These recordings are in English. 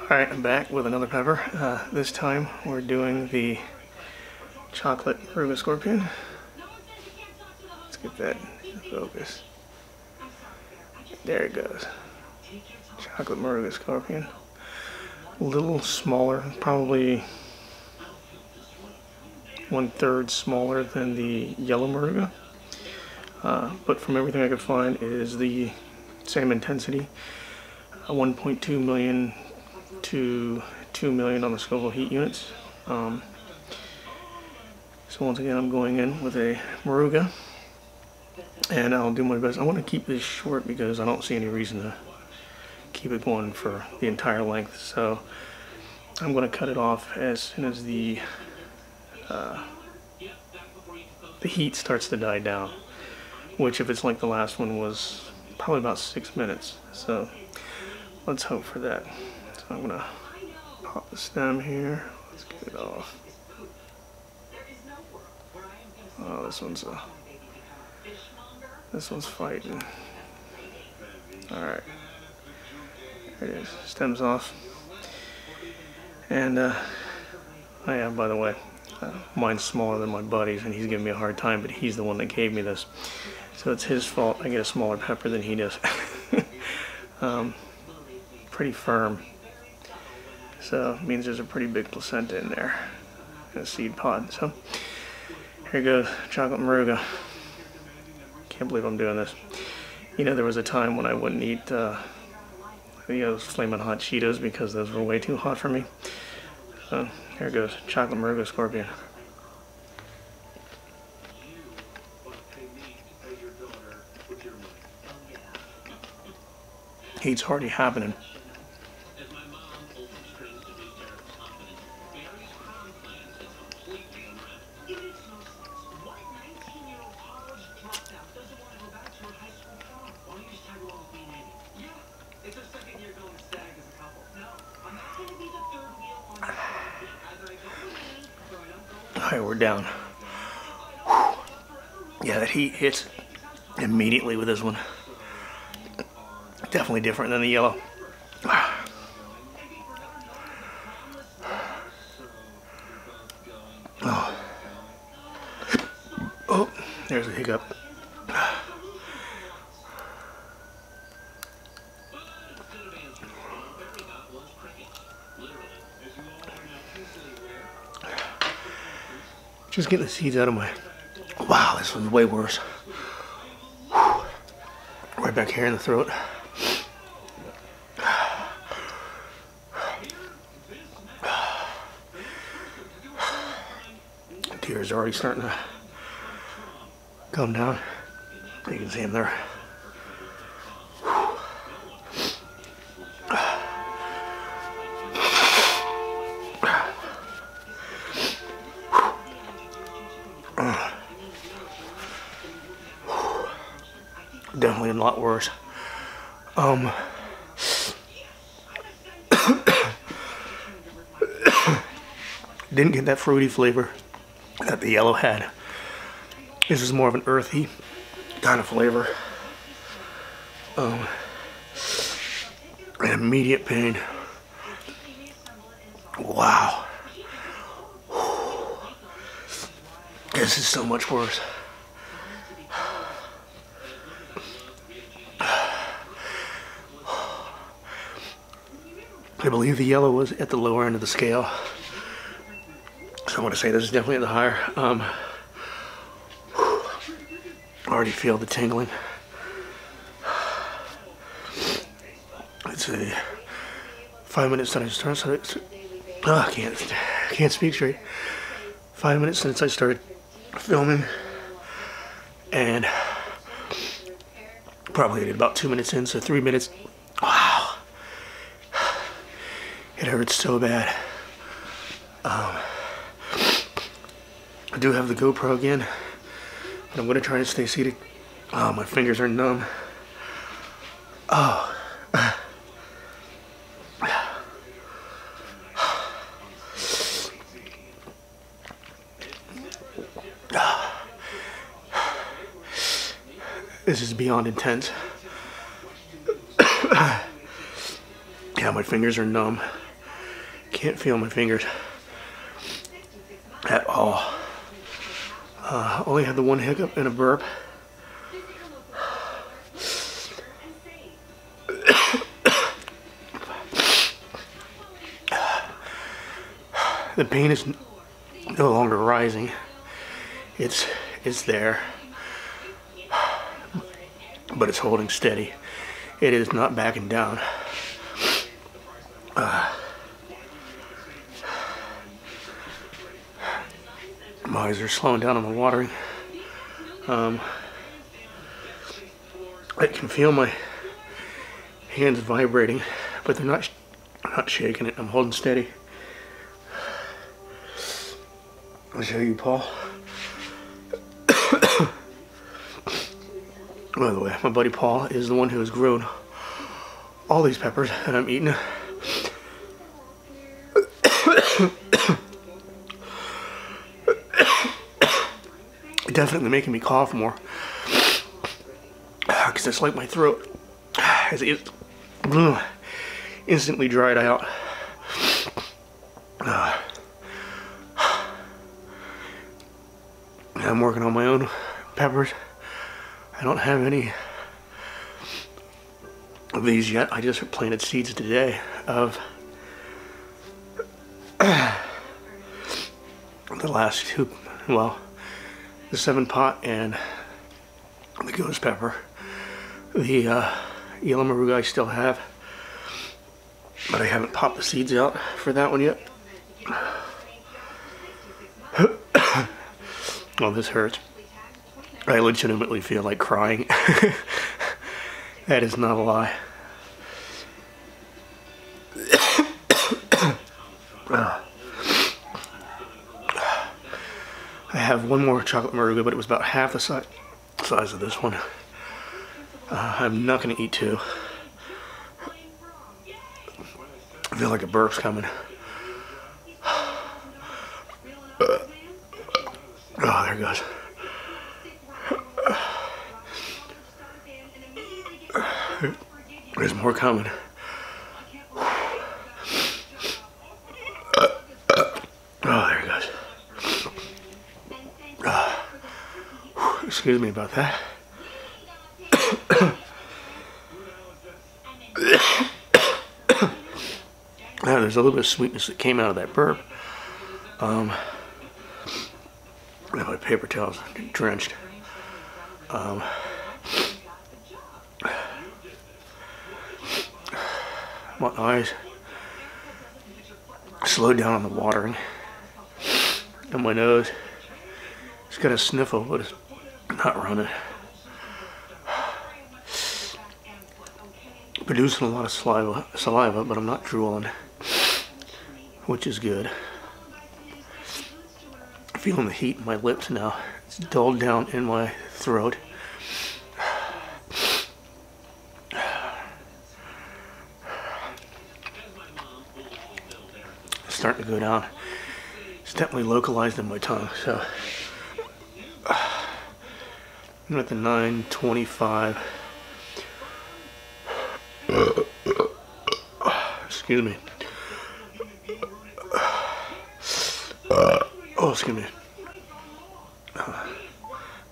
Alright, I'm back with another pepper. This time we're doing the Chocolate Moruga Scorpion. Let's get that in focus. There it goes. Chocolate Moruga Scorpion. A little smaller, probably 1/3 smaller than the yellow Moruga. But from everything I could find, it is the same intensity. 1.2 million to 2 million on the Scoville heat units. So once again, I'm going in with a Moruga, and I'll do my best. I want to keep this short because I don't see any reason to keep it going for the entire length. So I'm going to cut it off as soon as the heat starts to die down, which, if it's like the last one, was probably about 6 minutes. So let's hope for that. So I'm gonna pop the stem here. Let's get it off. Oh, this one's fighting. All right, there it is. Stem's off. And oh yeah, by the way, mine's smaller than my buddy's, and he's giving me a hard time. But he's the one that gave me this, so it's his fault. I get a smaller pepper than he does. Pretty firm. So it means there's a pretty big placenta in there, and a seed pod. So here goes, Chocolate Moruga. Can't believe I'm doing this. You know, there was a time when I wouldn't eat those Flamin' Hot Cheetos because those were way too hot for me. So here goes, Chocolate Moruga Scorpion. Heat's already happening. Alright, we're down. Whew. Yeah, that heat hits immediately with this one. Definitely different than the yellow. Oh, oh, there's a hiccup. Just getting the seeds out of my... Wow, this one's way worse. Whew. Right back here in the throat. Tears are already starting to come down. You can see them there. Definitely a lot worse. Didn't get that fruity flavor that the yellow had. This is more of an earthy kind of flavor. An immediate pain. Wow. This is so much worse. I believe the yellow was at the lower end of the scale. So I want to say this is definitely at the higher. Already feel the tingling. It's a 5 minutes since I started. I can't speak straight. 5 minutes since I started filming, and probably about 2 minutes in, so 3 minutes. Wow, it hurts so bad. I do have the GoPro again, but I'm going to try to stay seated. Oh, my fingers are numb. Oh. This is beyond intense. Yeah, my fingers are numb. Can't feel my fingers at all. Only had the one hiccup and a burp. The pain is no longer rising. It's there, but it's holding steady. It is not backing down. My eyes are slowing down on the watering. I can feel my hands vibrating, but they're not shaking it. I'm holding steady. I'll show you, Paul. By the way, my buddy Paul is the one who has grown all these peppers that I'm eating. Definitely making me cough more, because it's like my throat has instantly dried out. I'm working on my own peppers. I don't have any of these yet. I just planted seeds today of the last two, well, the 7-pot and the ghost pepper. The yellow moruga I still have, but I haven't popped the seeds out for that one yet. Oh, this hurts. I legitimately feel like crying. That is not a lie. I have one more chocolate moruga, but it was about half the size of this one. I'm not going to eat two. I feel like a burp's coming. Oh, there it goes. There's more coming. Oh, there it goes. Excuse me about that. Now, there's a little bit of sweetness that came out of that burp. My paper towel's drenched. My eyes slowed down on the watering, and my nose, it's got a sniffle, but it's not running. Producing a lot of saliva, but I'm not drooling, which is good. Feeling the heat in my lips now. It's dulled down in my throat. It's starting to go down. It's definitely localized in my tongue. So I'm at the 9:25. Excuse me. Oh, excuse me.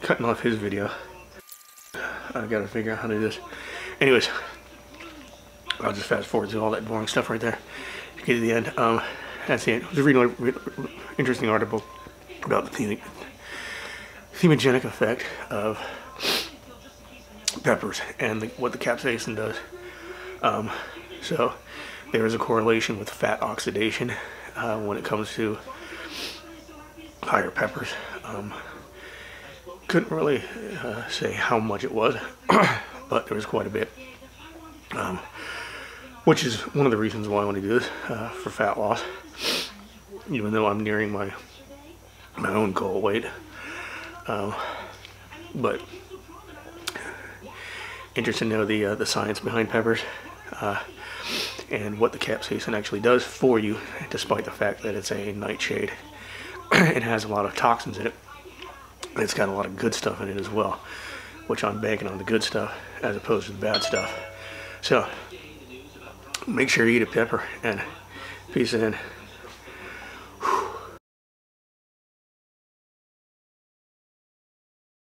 Cutting off his video. I gotta figure out how to do this. Anyways, I'll just fast forward to all that boring stuff right there. Get to the end. That's the end. I was reading an interesting article about the themogenic effect of peppers and what the capsaicin does. So there is a correlation with fat oxidation when it comes to higher peppers. Couldn't really say how much it was, but there was quite a bit, which is one of the reasons why I want to do this, for fat loss, even though I'm nearing my own goal weight. But interested to know the science behind peppers, and what the capsaicin actually does for you, despite the fact that it's a nightshade. It has a lot of toxins in it. It's got a lot of good stuff in it as well, which I'm banking on the good stuff as opposed to the bad stuff. So make sure you eat a pepper and Peace in.